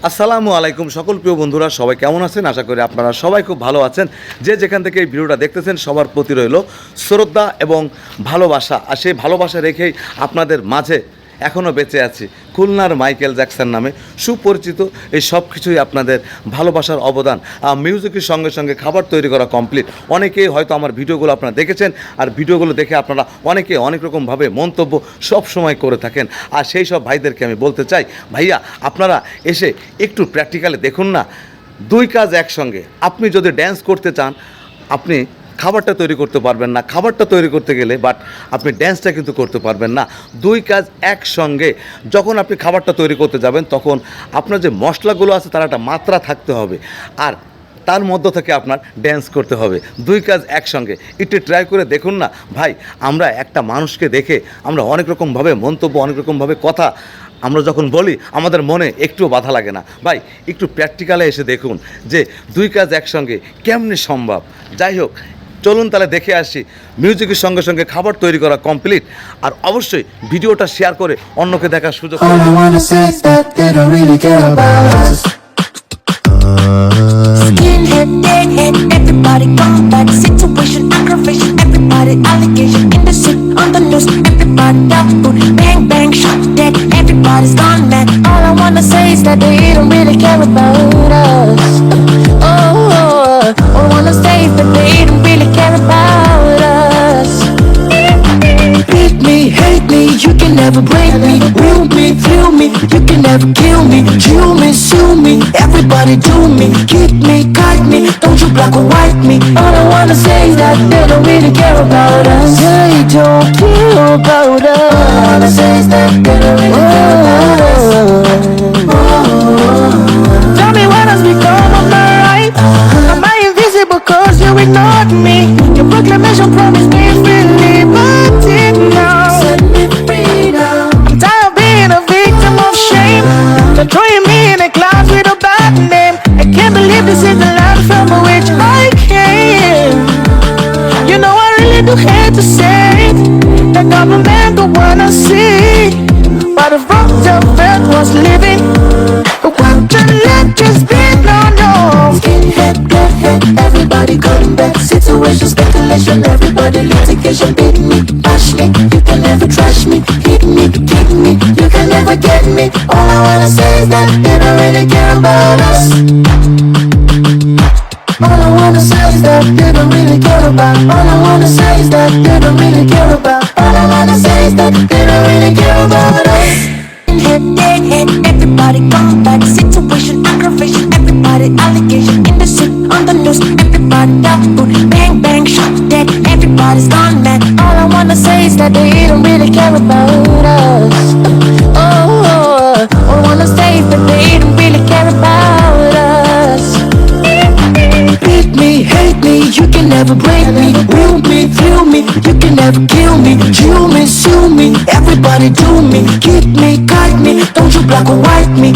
আসসালামু আলাইকুম সকল প্রিয় বন্ধুরা, সবাই কেমন আছেন? আশা করি আপনারা সবাই খুব ভালো আছেন। যে যেখান থেকে এই ভিডিওটা দেখতেছেন সবার প্রতি রইল শ্রদ্ধা এবং ভালোবাসা। আর সেই ভালোবাসা রেখেই আপনাদের মাঝে এখনও বেঁচে আছি। খুলনার মাইকেল জ্যাকসন নামে সুপরিচিত। এই সব কিছুই আপনাদের ভালোবাসার অবদান। মিউজিকের সঙ্গে সঙ্গে খাবার তৈরি করা কমপ্লিট। অনেকেই হয়তো আমার ভিডিওগুলো আপনারা দেখেছেন, আর ভিডিওগুলো দেখে আপনারা অনেকে অনেক রকমভাবে মন্তব্য সব সময় করে থাকেন। আর সেই সব ভাইদেরকে আমি বলতে চাই, ভাইয়া আপনারা এসে একটু প্র্যাকটিক্যালি দেখুন না। দুই কাজ একসঙ্গে। আপনি যদি ড্যান্স করতে চান, আপনি খাবারটা তৈরি করতে পারবেন না। খাবারটা তৈরি করতে গেলে আপনি ড্যান্সটা কিন্তু করতে পারবেন না। দুই কাজ একসঙ্গে। যখন আপনি খাবারটা তৈরি করতে যাবেন, তখন আপনার যে মশলাগুলো আছে তার একটা মাত্রা থাকতে হবে, আর তার মধ্য থেকে আপনার ড্যান্স করতে হবে। দুই কাজ একসঙ্গে। একটু ট্রাই করে দেখুন না ভাই। আমরা একটা মানুষকে দেখে আমরা অনেক রকমভাবে মন্তব্য, অনেক রকমভাবে কথা আমরা যখন বলি, আমাদের মনে একটুও বাধা লাগে না। ভাই একটু প্র্যাকটিক্যালে এসে দেখুন যে দুই কাজ একসঙ্গে কেমনি সম্ভব। যাই হোক, চলুন তাহলে দেখে আসি। মিউজিকের সঙ্গে সঙ্গে খাবার তৈরি করা কমপ্লিট। আর অবশ্যই ভিডিওটা শেয়ার করে অন্যকে দেখার সুযোগ। Skinhead, deadhead, everybody come back. Situation, aggravation, everybody allegation. In the shit, on the loose, everybody down food. Bang, bang, shot dead, everybody's gone mad. All I wanna say is that they don't really care about us. All I wanna say is that they don't really care about us. Beat me, hate me, you can never break me. Will me, feel me, you can never kill me. Kill me, sue me, everybody do me. Keep me, guide me, don't you black or white me. All I wanna say is that they don't really care about us. They don't care about us. All I wanna say is that they don't really care about us. Tell me when has become of my right? Am I invisible cause you ignored me? Your proclamation promised me freely, but it now set me free now. I'm tired of being a victim of shame. They're throwing me in a class with a bad name. I can't believe this is the land from which I came. You know I really do hate to say it. The government don't wanna see, but the road of earth was living. What the left just been on your skinhead, deadhead, everybody coming back. Situation, speculation, everybody litigation. Beat me, bash me, you can never trash me. Hit me, kick me, you can never get me. All I wanna say is that they don't really care about us. All I wanna say is that they don't really care about. All I wanna say is that they don't really care about. All I wanna say is that they don't really care about us. Head, deadhead, everybody come back. Situation, aggravation, everybody allegation. In the shit, on the loose, everybody down food. Bang, bang, shot dead, everybody's gone mad. All I wanna say is that they don't really care about us. All I wanna say is that they don't really care about us. Beat me, hate me, you can never break me. Will me, feel me, you can never kill me. Kill me, sue me, everybody do me. Keep me, guide me, don't you black or white me.